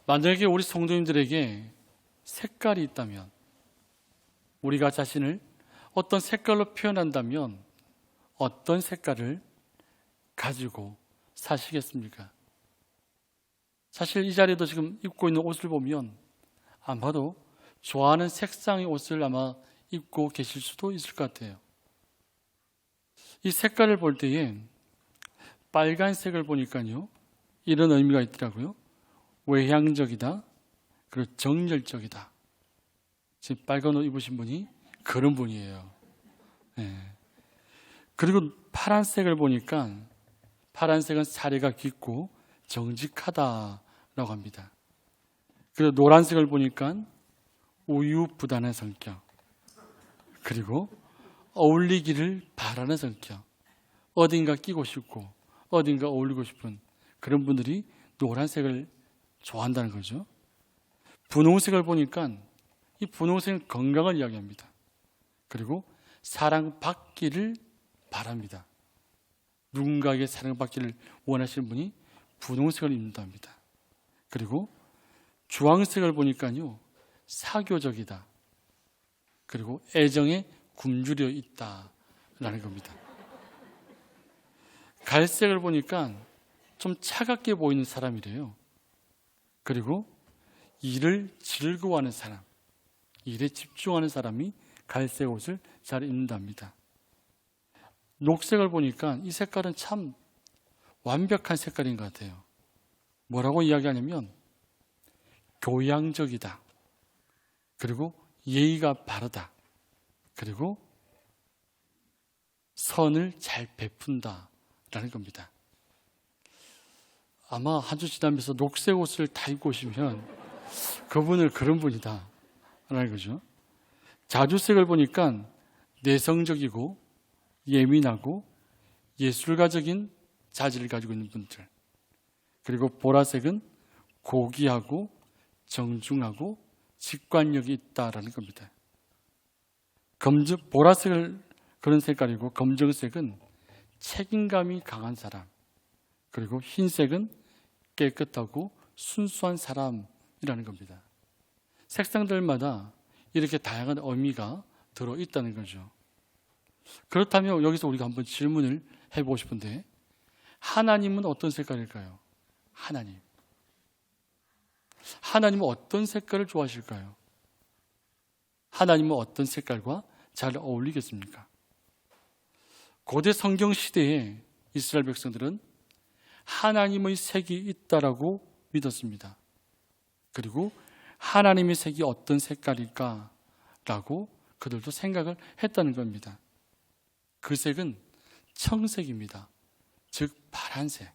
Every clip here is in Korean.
만약에 우리 성도님들에게 색깔이 있다면, 우리가 자신을 어떤 색깔로 표현한다면 어떤 색깔을 가지고 사시겠습니까? 사실 이 자리에도 지금 입고 있는 옷을 보면 아마도 좋아하는 색상의 옷을 아마 입고 계실 수도 있을 것 같아요. 이 색깔을 볼 때에 빨간색을 보니까요, 이런 의미가 있더라고요. 외향적이다, 그리고 정열적이다. 지금 빨간 옷 입으신 분이 그런 분이에요. 네. 그리고 파란색을 보니까 파란색은 사례가 깊고 정직하다라고 합니다. 그리고 노란색을 보니까 우유부단한 성격, 그리고 어울리기를 바라는 성격, 어딘가 끼고 싶고 어딘가 어울리고 싶은 그런 분들이 노란색을 좋아한다는 거죠. 분홍색을 보니까 이 분홍색은 건강을 이야기합니다. 그리고 사랑받기를 바랍니다. 누군가에게 사랑받기를 원하시는 분이 분홍색을 입는답니다. 그리고 주황색을 보니까요, 사교적이다. 그리고 애정에 굶주려 있다라는 겁니다. 갈색을 보니까 좀 차갑게 보이는 사람이래요. 그리고 일을 즐거워하는 사람, 일에 집중하는 사람이 갈색 옷을 잘 입는답니다. 녹색을 보니까 이 색깔은 참 완벽한 색깔인 것 같아요. 뭐라고 이야기하냐면 교양적이다. 그리고 예의가 바르다. 그리고 선을 잘 베푼다라는 겁니다. 아마 한 주 지나면서 녹색 옷을 다 입고 오시면 그분을 그런 분이다 라는 거죠. 자주색을 보니까 내성적이고 예민하고 예술가적인 자질을 가지고 있는 분들, 그리고 보라색은 고귀하고 정중하고 직관력이 있다라는 겁니다. 보라색은 그런 색깔이고, 검정색은 책임감이 강한 사람, 그리고 흰색은 깨끗하고 순수한 사람이라는 겁니다. 색상들마다 이렇게 다양한 의미가 들어있다는 거죠. 그렇다면 여기서 우리가 한번 질문을 해보고 싶은데, 하나님은 어떤 색깔일까요? 하나님은 어떤 색깔을 좋아하실까요? 하나님은 어떤 색깔과 잘 어울리겠습니까? 고대 성경 시대에 이스라엘 백성들은 하나님의 색이 있다라고 믿었습니다. 그리고 하나님의 색이 어떤 색깔일까라고 그들도 생각을 했다는 겁니다. 그 색은 청색입니다. 즉 파란색.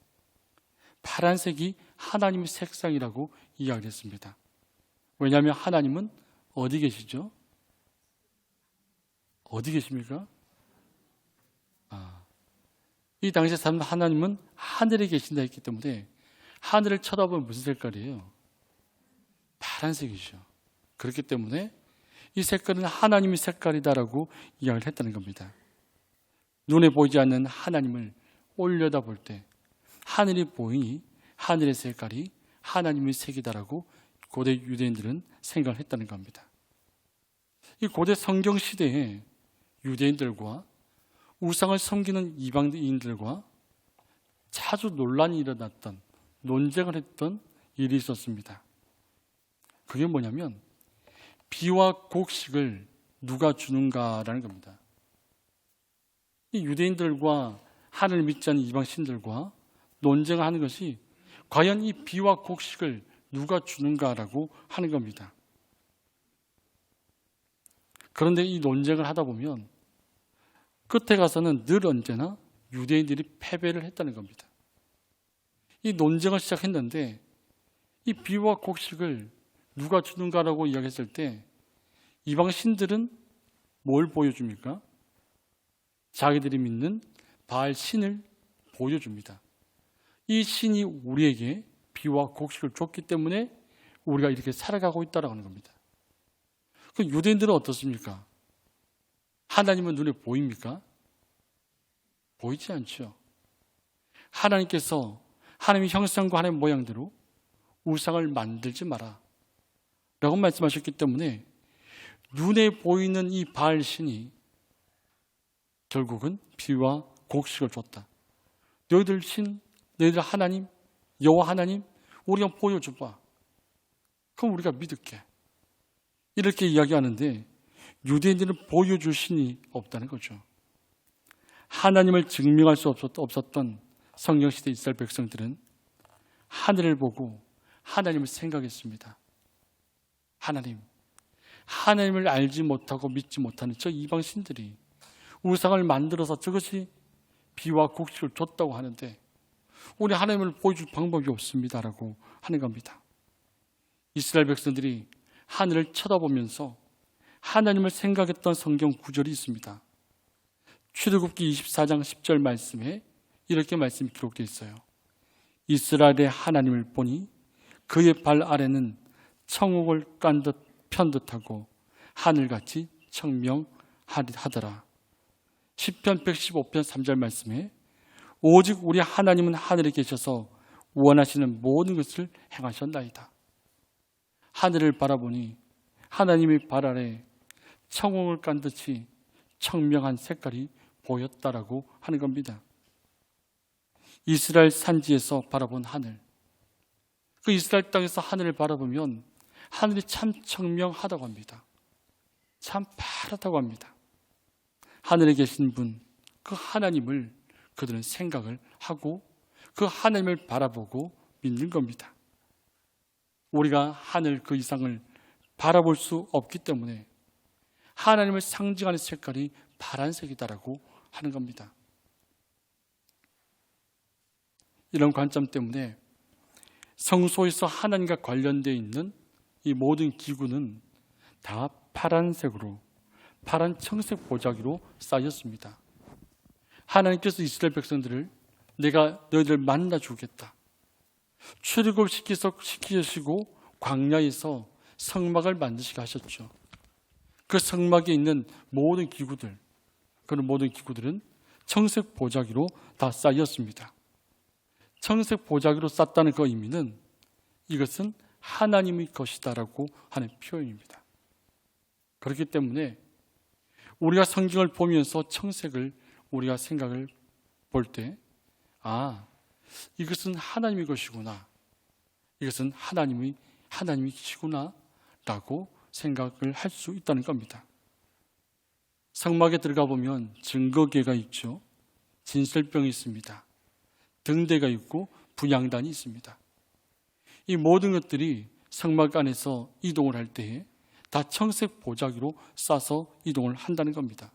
파란색이 하나님의 색상이라고 이야기를 했습니다. 왜냐하면 하나님은 어디 계시죠? 어디 계십니까? 이 당시에 사람 하나님은 하늘에 계신다 했기 때문에 하늘을 쳐다보면 무슨 색깔이에요? 파란색이죠. 그렇기 때문에 이 색깔은 하나님의 색깔이다라고 이야기를 했다는 겁니다. 눈에 보이지 않는 하나님을 올려다볼 때 하늘이 보이니 하늘의 색깔이 하나님의 색이다라고 고대 유대인들은 생각을 했다는 겁니다. 이 고대 성경 시대에 유대인들과 우상을 섬기는 이방인들과 자주 논란이 일어났던, 논쟁을 했던 일이 있었습니다. 그게 뭐냐면 비와 곡식을 누가 주는가라는 겁니다. 이 유대인들과 하나님을 믿지 않는 이방신들과 논쟁을 하는 것이 과연 이 비와 곡식을 누가 주는가라고 하는 겁니다. 그런데 이 논쟁을 하다 보면 끝에 가서는 늘 언제나 유대인들이 패배를 했다는 겁니다. 이 논쟁을 시작했는데 이 비와 곡식을 누가 주는가라고 이야기했을 때 이방 신들은 뭘 보여줍니까? 자기들이 믿는 바알 신을 보여줍니다. 이 신이 우리에게 비와 곡식을 줬기 때문에 우리가 이렇게 살아가고 있다라고 하는 겁니다. 그럼 유대인들은 어떻습니까? 하나님은 눈에 보입니까? 보이지 않죠. 하나님께서 하나님의 형상과 하나님의 모양대로 우상을 만들지 마라 라고 말씀하셨기 때문에 눈에 보이는 이 바알 신이 결국은 비와 곡식을 줬다. 너희들 신, 너희들 하나님, 여호와 하나님 우리가 보여줘봐. 그럼 우리가 믿을게. 이렇게 이야기하는데 유대인들은 보여줄 신이 없다는 거죠. 하나님을 증명할 수 없었던 성경시대 이스라엘 백성들은 하늘을 보고 하나님을 생각했습니다. 하나님을 알지 못하고 믿지 못하는 저 이방신들이 우상을 만들어서 저것이 비와 곡식을 줬다고 하는데 우리 하나님을 보여줄 방법이 없습니다라고 하는 겁니다. 이스라엘 백성들이 하늘을 쳐다보면서 하나님을 생각했던 성경 구절이 있습니다. 출애굽기 24장 10절 말씀에 이렇게 말씀이 기록되어 있어요. 이스라엘의 하나님을 보니 그의 발 아래는 청옥을 편 듯하고 하늘같이 청명하더라. 시편 115편 3절 말씀에 오직 우리 하나님은 하늘에 계셔서 원하시는 모든 것을 행하셨나이다. 하늘을 바라보니 하나님의 발 아래 청홍을 깐 듯이 청명한 색깔이 보였다라고 하는 겁니다. 이스라엘 산지에서 바라본 하늘, 그 이스라엘 땅에서 하늘을 바라보면 하늘이 참 청명하다고 합니다. 참 파랗다고 합니다. 하늘에 계신 분, 그 하나님을 그들은 생각을 하고 그 하나님을 바라보고 믿는 겁니다. 우리가 하늘 그 이상을 바라볼 수 없기 때문에 하나님을 상징하는 색깔이 파란색이다라고 하는 겁니다. 이런 관점 때문에 성소에서 하나님과 관련되어 있는 이 모든 기구는 다 파란색으로, 파란 청색 보자기로 쌓였습니다. 하나님께서 이스라엘 백성들을 내가 너희들 만나 주겠다. 출애굽 시키시고 광야에서 성막을 만드시게 하셨죠. 그 성막에 있는 모든 기구들, 그런 모든 기구들은 청색 보자기로 다 쌓였습니다. 청색 보자기로 쌓다는 그 의미는 이것은 하나님의 것이다라고 하는 표현입니다. 그렇기 때문에 우리가 성경을 보면서 청색을 우리가 생각을 볼 때, 이것은 하나님의 것이구나, 이것은 하나님이시구나 라고 생각을 할 수 있다는 겁니다. 성막에 들어가 보면 증거궤가 있죠. 진설병이 있습니다. 등대가 있고 분향단이 있습니다. 이 모든 것들이 성막 안에서 이동을 할 때에 다 청색 보자기로 싸서 이동을 한다는 겁니다.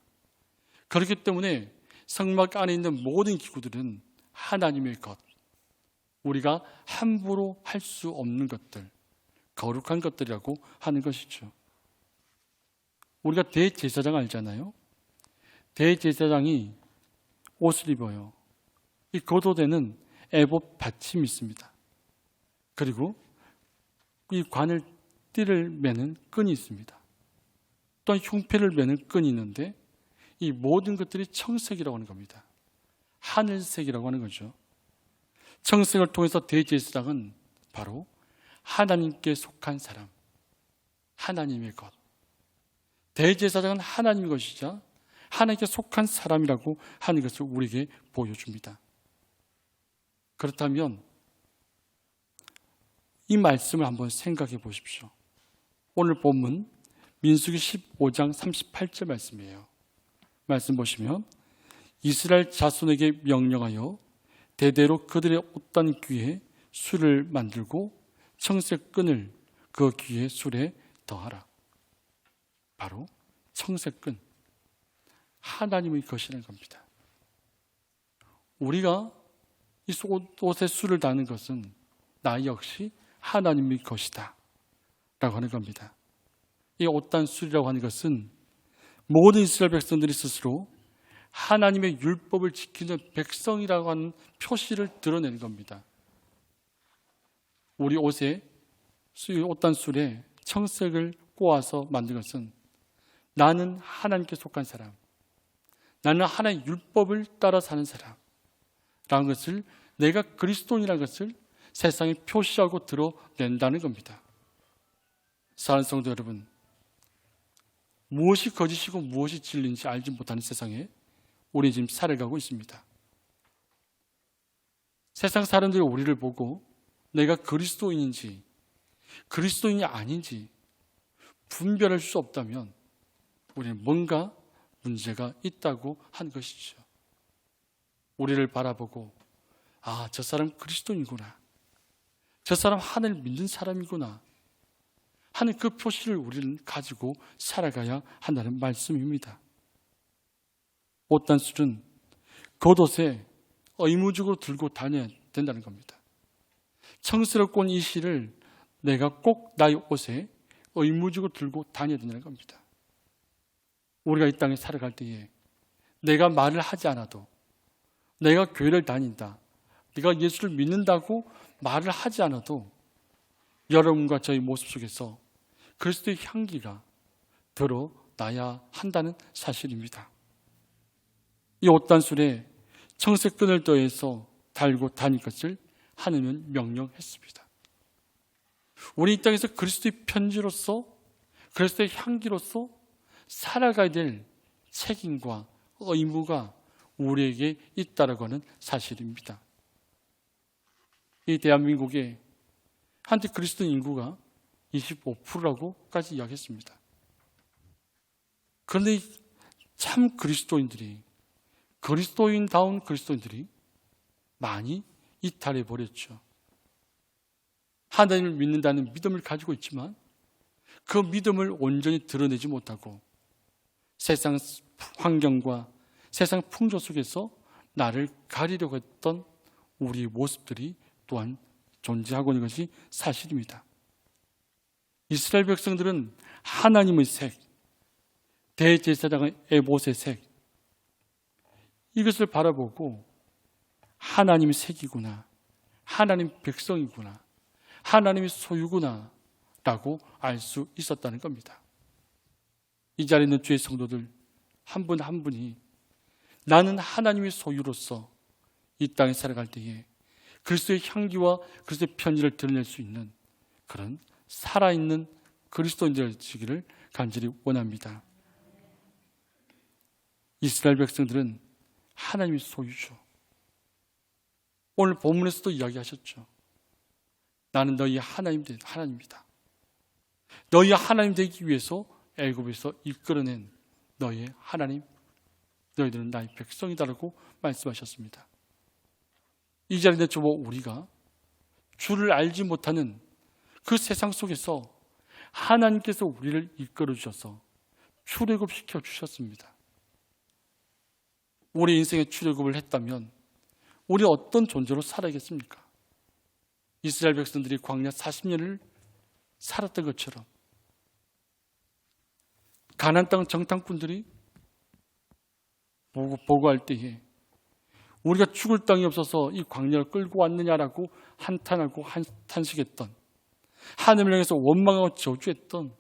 그렇기 때문에 성막 안에 있는 모든 기구들은 하나님의 것, 우리가 함부로 할 수 없는 것들, 거룩한 것들이라고 하는 것이죠. 우리가 대제사장 알잖아요. 대제사장이 옷을 입어요. 이 거도대는 에봇 받침이 있습니다. 그리고 이 관을 띠를 매는 끈이 있습니다. 또한 흉패를 매는 끈이 있는데 이 모든 것들이 청색이라고 하는 겁니다. 하늘색이라고 하는 거죠. 청색을 통해서 대제사장은 바로 하나님께 속한 사람, 하나님의 것. 대제사장은 하나님의 것이자 하나님께 속한 사람이라고 하는 것을 우리에게 보여줍니다. 그렇다면 이 말씀을 한번 생각해 보십시오. 오늘 본문 민수기 15장 38절 말씀이에요. 말씀 보시면 이스라엘 자손에게 명령하여 대대로 그들의 옷단 귀에 술을 만들고 청색 끈을 그 귀에 술에 더하라. 바로 청색 끈, 하나님의 것이라는 겁니다. 우리가 이 옷에 술을 다는 것은 나 역시 하나님의 것이다 라고 하는 겁니다. 이 옷단 술이라고 하는 것은 모든 이스라엘 백성들이 스스로 하나님의 율법을 지키는 백성이라고 하는 표시를 드러내는 겁니다. 우리 옷에 옷단 술에 청색을 꼬아서 만든 것은 나는 하나님께 속한 사람, 나는 하나님의 율법을 따라 사는 사람 라는 것을, 내가 그리스도인이라는 것을 세상에 표시하고 드러낸다는 겁니다. 사랑하는 성도 여러분, 무엇이 거짓이고 무엇이 진리인지 알지 못하는 세상에 우리 지금 살아가고 있습니다. 세상 사람들이 우리를 보고 내가 그리스도인인지 그리스도인이 아닌지 분별할 수 없다면 우리는 뭔가 문제가 있다고 한 것이죠. 우리를 바라보고 저 사람 그리스도인이구나, 저 사람 하나님을 믿는 사람이구나 하는 그 표시를 우리는 가지고 살아가야 한다는 말씀입니다. 옷단술은 겉옷에 의무적으로 들고 다녀야 된다는 겁니다. 청스럽고 온 이 실을 내가 꼭 나의 옷에 의무적으로 들고 다녀야 된다는 겁니다. 우리가 이 땅에 살아갈 때에 내가 말을 하지 않아도, 내가 교회를 다닌다, 내가 예수를 믿는다고 말을 하지 않아도 여러분과 저의 모습 속에서 그리스도의 향기가 드러나야 한다는 사실입니다. 이 옷단술에 청색 끈을 더해서 달고 다닐 것을 하나님은 명령했습니다. 우리 이 땅에서 그리스도의 편지로서, 그리스도의 향기로서 살아가야 될 책임과 의무가 우리에게 있다라고 하는 사실입니다. 이 대한민국에 한때 그리스도인 인구가 25%라고까지 이야기했습니다. 그런데 참 그리스도인다운 그리스도인들이 많이 이탈해 버렸죠. 하나님을 믿는다는 믿음을 가지고 있지만 그 믿음을 온전히 드러내지 못하고 세상 환경과 세상 풍조 속에서 나를 가리려고 했던 우리의 모습들이 또한 존재하고 있는 것이 사실입니다. 이스라엘 백성들은 하나님의 색, 대제사장의 에봇의 색, 이것을 바라보고 하나님의 색이구나, 하나님 백성이구나, 하나님의 소유구나 라고 알 수 있었다는 겁니다. 이 자리에 있는 주의 성도들 한 분 한 분이 나는 하나님의 소유로서 이 땅에 살아갈 때에 그리스도의 향기와 그리스도의 편지를 드러낼 수 있는 그런 살아있는 그리스도인들 되기를 간절히 원합니다. 이스라엘 백성들은 하나님의 소유죠. 오늘 본문에서도 이야기하셨죠. 나는 너희 하나님입니다. 너희 하나님 되기 위해서 애굽에서 이끌어낸 너희의 하나님, 너희들은 나의 백성이다라고 말씀하셨습니다. 이 자리에 저와 우리가 주를 알지 못하는 그 세상 속에서 하나님께서 우리를 이끌어 주셔서 출애굽시켜 주셨습니다. 우리 인생에 출애굽을 했다면 우리 어떤 존재로 살아야겠습니까? 이스라엘 백성들이 광야 40년을 살았던 것처럼 가나안 땅 정탐꾼들이 보고할 때에 우리가 죽을 땅이 없어서 이 광야를 끌고 왔느냐라고 한탄하고 탄식했던, 하늘을 향해서 원망하고 저주했던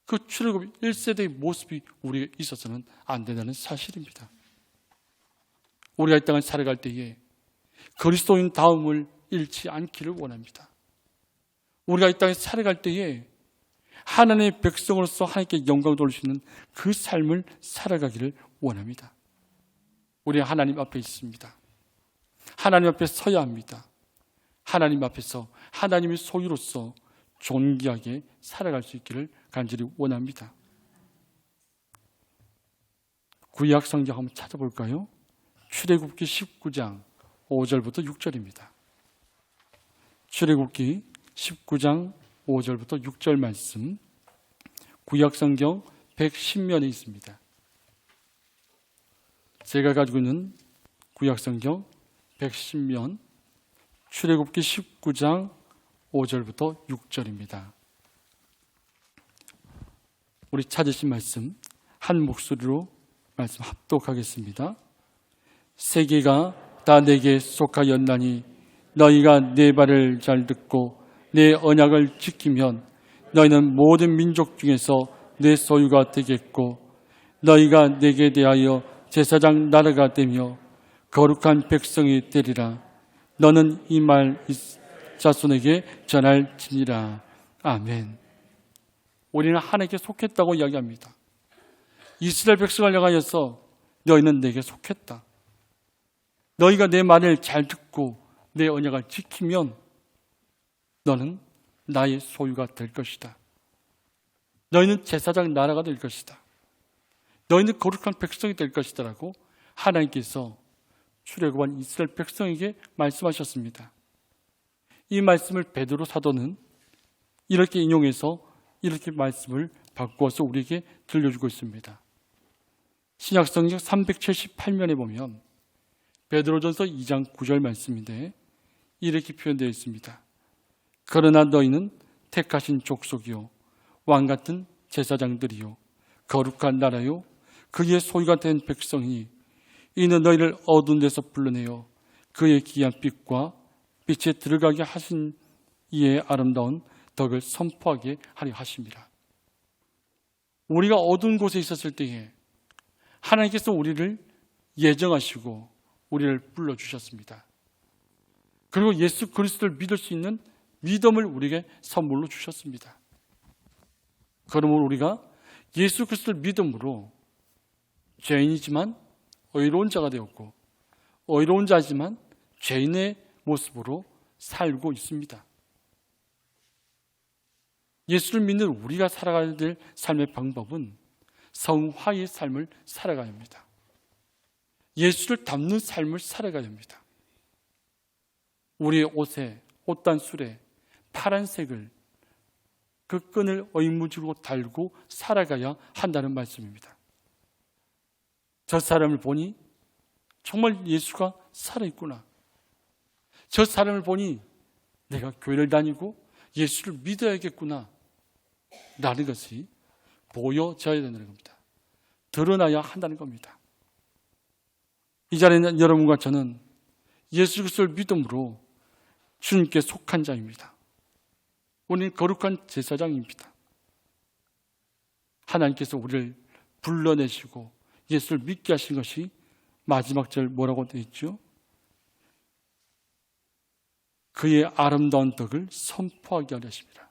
그 출애굽 1세대의 모습이 우리에 있어서는 안 된다는 사실입니다. 우리가 이 땅을 살아갈 때에 그리스도인 다움을 잃지 않기를 원합니다. 우리가 이 땅에 살아갈 때에 하나님의 백성으로서 하나님께 영광을 돌릴 수 있는 그 삶을 살아가기를 원합니다. 우리는 하나님 앞에 있습니다. 하나님 앞에 서야 합니다. 하나님 앞에서 하나님의 소유로서 존귀하게 살아갈 수 있기를 간절히 원합니다. 구약 성경 한번 찾아볼까요? 출애굽기 19장 5절부터 6절입니다. 출애굽기 19장 5절부터 6절 말씀, 구약 성경 110면에 있습니다. 제가 가지고 있는 구약 성경 110면 출애굽기 19장 5절부터 6절입니다. 우리 찾으신 말씀 한 목소리로 말씀 합독하겠습니다. 세계가 다 내게 속하였나니 너희가 내 말을 잘 듣고 내 언약을 지키면 너희는 모든 민족 중에서 내 소유가 되겠고 너희가 내게 대하여 제사장 나라가 되며 거룩한 백성이 되리라. 너는 이 말 자손에게 전할지니라. 아멘. 우리는 하나님께 속했다고 이야기합니다. 이스라엘 백성을 향하여서 너희는 내게 속했다. 너희가 내 말을 잘 듣고 내 언약을 지키면 너는 나의 소유가 될 것이다. 너희는 제사장 나라가 될 것이다. 너희는 거룩한 백성이 될 것이다 라고 하나님께서 출애굽한 이스라엘 백성에게 말씀하셨습니다. 이 말씀을 베드로 사도는 이렇게 인용해서 이렇게 말씀을 바꾸어서 우리에게 들려주고 있습니다. 신약성경 378면에 보면 베드로전서 2장 9절 말씀인데 이렇게 표현되어 있습니다. 그러나 너희는 택하신 족속이요 왕같은 제사장들이요 거룩한 나라요 그의 소유가 된 백성이니 이는 너희를 어두운 데서 불러내어 그의 귀한 빛과 빛에 들어가게 하신 이의 아름다운 덕을 선포하게 하려 하십니다. 우리가 어두운 곳에 있었을 때에 하나님께서 우리를 예정하시고 우리를 불러주셨습니다. 그리고 예수 그리스도를 믿을 수 있는 믿음을 우리에게 선물로 주셨습니다. 그러므로 우리가 예수 그리스도를 믿음으로 죄인이지만 의로운 자가 되었고 의로운 자지만 죄인의 모습으로 살고 있습니다. 예수를 믿는 우리가 살아가야 될 삶의 방법은 성화의 삶을 살아가야 합니다. 예수를 닮는 삶을 살아가야 합니다. 우리의 옷에 옷단술에 파란색을 그 끈을 의무지로 달고 살아가야 한다는 말씀입니다. 저 사람을 보니 정말 예수가 살아있구나. 저 사람을 보니 내가 교회를 다니고 예수를 믿어야겠구나 라는 것이 보여져야 된다는 겁니다. 드러나야 한다는 겁니다. 이 자리에는 여러분과 저는 예수 그리스도를 믿음으로 주님께 속한 자입니다. 우리는 거룩한 제사장입니다. 하나님께서 우리를 불러내시고 예수를 믿게 하신 것이 마지막 절 뭐라고 되어 있죠? 그의 아름다운 덕을 선포하게 하려 하십니다.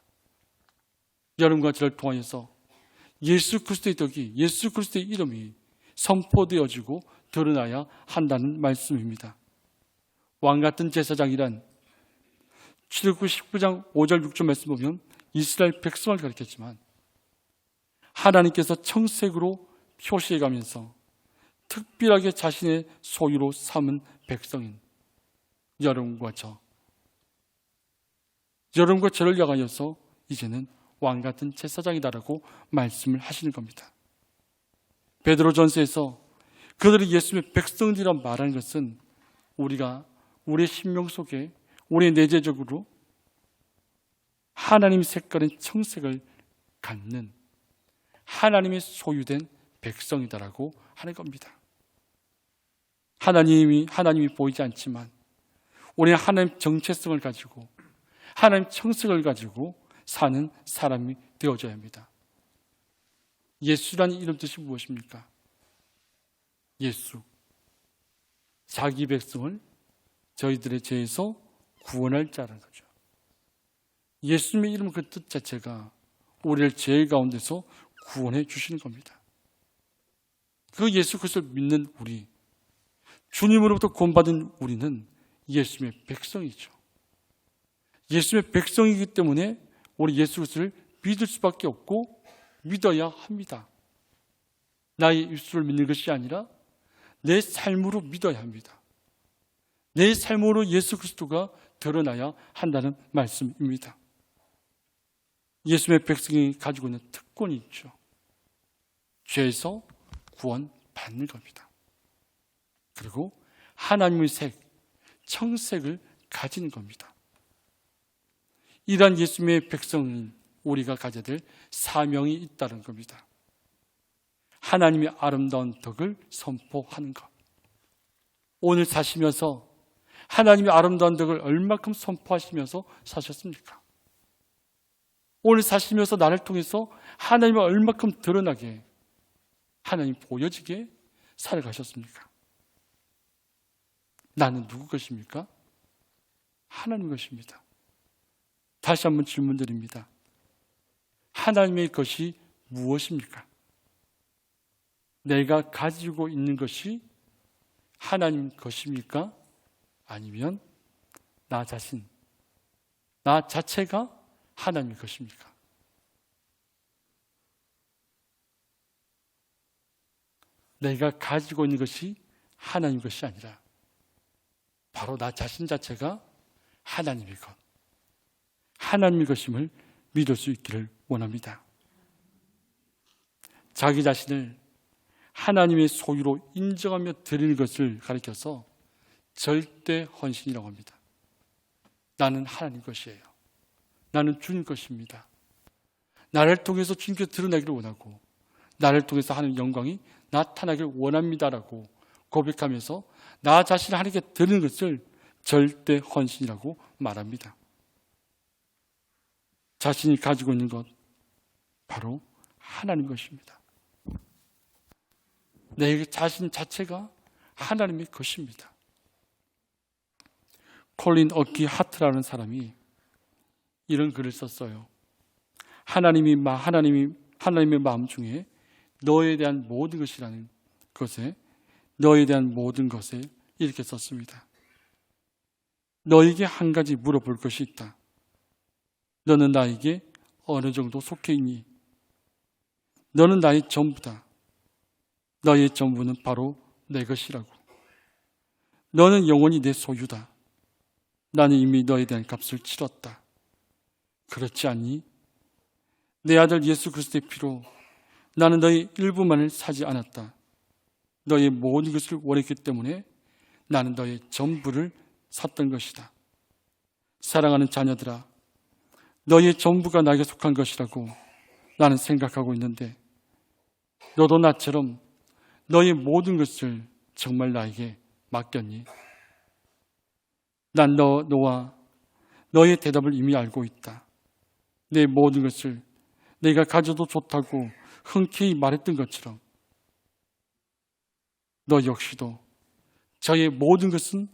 여러분과 저를 통하여서 예수 그리스도의 덕이, 예수 그리스도의 이름이 선포되어지고 드러나야 한다는 말씀입니다. 왕같은 제사장이란 출애굽기 19장 5절 6절 말씀 보면 이스라엘 백성을 가리켰지만 하나님께서 청색으로 표시해가면서 특별하게 자신의 소유로 삼은 백성인 여러분과 여러분과 저를 향하여서 이제는 왕같은 제사장이다라고 말씀을 하시는 겁니다. 베드로전서에서 그들이 예수님의 백성들이라 말하는 것은 우리가 우리의 심령 속에 우리의 내재적으로 하나님의 색깔인 청색을 갖는 하나님의 소유된 백성이다라고 하는 겁니다. 하나님이 보이지 않지만 우리는 하나님의 정체성을 가지고 하나님의 청색을 가지고 사는 사람이 되어져야 합니다. 예수라는 이름 뜻이 무엇입니까? 예수, 자기 백성을 저희들의 죄에서 구원할 자라는 거죠. 예수님의 이름 그 뜻 자체가 우리를 죄 가운데서 구원해 주시는 겁니다. 그 예수 그리스도를 믿는 우리, 주님으로부터 구원받은 우리는 예수님의 백성이죠. 예수님의 백성이기 때문에 우리 예수 그리스도를 믿을 수밖에 없고 믿어야 합니다. 나의 입술을 믿는 것이 아니라 내 삶으로 믿어야 합니다. 내 삶으로 예수 그리스도가 드러나야 한다는 말씀입니다. 예수님의 백성이 가지고 있는 특권이 있죠. 죄에서 구원받는 겁니다. 그리고 하나님의 색, 청색을 가진 겁니다. 이러한 예수님의 백성인 우리가 가져야 될 사명이 있다는 겁니다. 하나님의 아름다운 덕을 선포하는 것. 오늘 사시면서 하나님의 아름다운 덕을 얼마큼 선포하시면서 사셨습니까? 오늘 사시면서 나를 통해서 하나님을 얼마큼 드러나게, 하나님 보여지게 살아가셨습니까? 나는 누구 것입니까? 하나님 것입니다. 다시 한번 질문드립니다. 하나님의 것이 무엇입니까? 내가 가지고 있는 것이 하나님 것입니까? 아니면 나 자신, 나 자체가 하나님의 것입니까? 내가 가지고 있는 것이 하나님의 것이 아니라 바로 나 자신 자체가 하나님의 것, 하나님의 것임을 믿을 수 있기를 원합니다. 자기 자신을 하나님의 소유로 인정하며 드리는 것을 가리켜서 절대 헌신이라고 합니다. 나는 하나님 것이에요. 나는 주님 것입니다. 나를 통해서 주님께서 드러나기를 원하고 나를 통해서 하나님 영광이 나타나기를 원합니다라고 고백하면서 나 자신을 하나님께 드리는 것을 절대 헌신이라고 말합니다. 자신이 가지고 있는 것 바로 하나님 것입니다. 내 자신 자체가 하나님의 것입니다. 콜린 어키 하트라는 사람이 이런 글을 썼어요. 하나님의 마음 중에 너에 대한 모든 것이라는 것에 너에 대한 모든 것에 이렇게 썼습니다. 너에게 한 가지 물어볼 것이 있다. 너는 나에게 어느 정도 속해 있니? 너는 나의 전부다. 너의 전부는 바로 내 것이라고. 너는 영원히 내 소유다. 나는 이미 너에 대한 값을 치렀다. 그렇지 않니? 내 아들 예수 그리스도의 피로 나는 너의 일부만을 사지 않았다. 너의 모든 것을 원했기 때문에 나는 너의 전부를 샀던 것이다. 사랑하는 자녀들아, 너의 전부가 나에게 속한 것이라고 나는 생각하고 있는데 너도 나처럼 너의 모든 것을 정말 나에게 맡겼니? 난 너와 너의 대답을 이미 알고 있다. 내 모든 것을 내가 가져도 좋다고 흔쾌히 말했던 것처럼 너 역시도 저의 모든 것은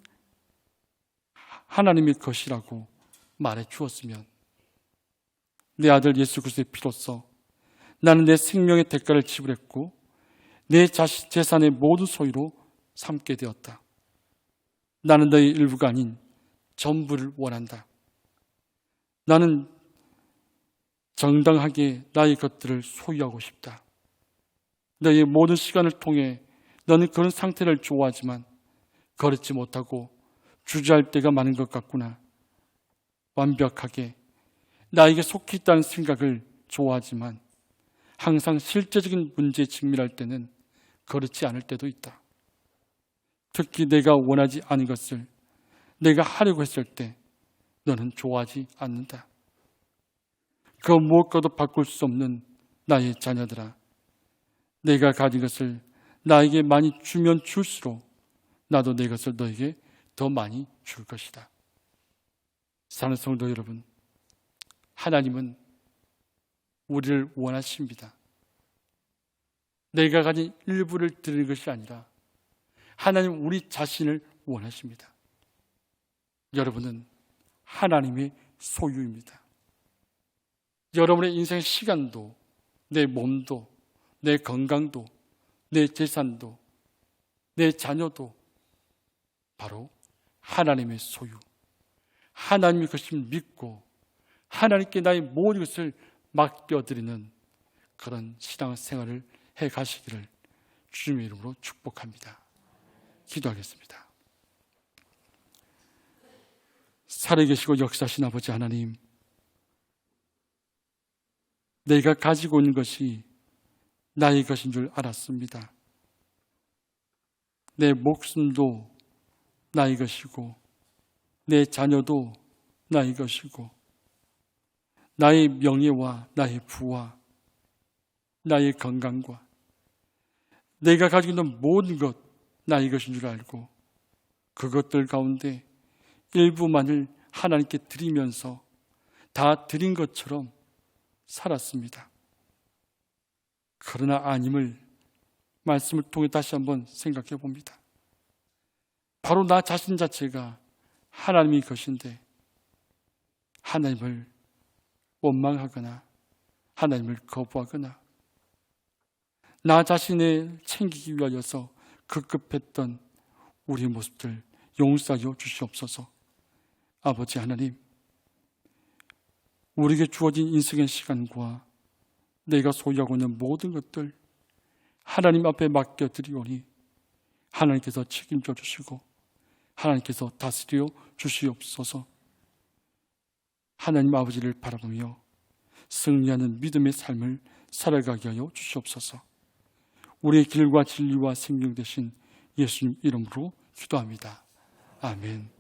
하나님의 것이라고 말해 주었으면 내 아들 예수 그리스도의 피로써 나는 내 생명의 대가를 지불했고 내 재산의 모든 소유로 삼게 되었다. 나는 너의 일부가 아닌 전부를 원한다. 나는 정당하게 나의 것들을 소유하고 싶다. 너의 모든 시간을 통해 너는 그런 상태를 좋아하지만 그렇지 못하고 주저할 때가 많은 것 같구나. 완벽하게 나에게 속해 있다는 생각을 좋아하지만 항상 실제적인 문제에 직면할 때는 그렇지 않을 때도 있다. 특히 내가 원하지 않은 것을 내가 하려고 했을 때 너는 좋아하지 않는다. 그 무엇과도 바꿀 수 없는 나의 자녀들아, 내가 가진 것을 나에게 많이 주면 줄수록 나도 내 것을 너에게 더 많이 줄 것이다. 사랑하는 성도 여러분, 하나님은 우리를 원하십니다. 내가 가진 일부를 드리는 것이 아니라 하나님 우리 자신을 원하십니다. 여러분은 하나님의 소유입니다. 여러분의 인생 시간도, 내 몸도, 내 건강도, 내 재산도, 내 자녀도 바로 하나님의 소유, 하나님의 것임을 믿고 하나님께 나의 모든 것을 맡겨드리는 그런 신앙생활을 해가시기를 주님의 이름으로 축복합니다. 기도하겠습니다. 살아계시고 역사하신 아버지 하나님, 내가 가지고 있는 것이 나의 것인 줄 알았습니다. 내 목숨도 나의 것이고 내 자녀도 나의 것이고 나의 명예와 나의 부와 나의 건강과 내가 가지고 있는 모든 것 나의 것인 줄 알고 그것들 가운데 일부만을 하나님께 드리면서 다 드린 것처럼 살았습니다. 그러나 아님을 말씀을 통해 다시 한번 생각해 봅니다. 바로 나 자신 자체가 하나님의 것인데 하나님을 원망하거나 하나님을 거부하거나 나 자신을 챙기기 위하여서 급급했던 우리의 모습들 용서하여 주시옵소서. 아버지 하나님, 우리에게 주어진 인생의 시간과 내가 소유하고 있는 모든 것들 하나님 앞에 맡겨드리오니 하나님께서 책임져 주시고 하나님께서 다스려 주시옵소서. 하나님 아버지를 바라보며 승리하는 믿음의 삶을 살아가게 하여 주시옵소서. 우리의 길과 진리와 생명 되신 예수님 이름으로 기도합니다. 아멘.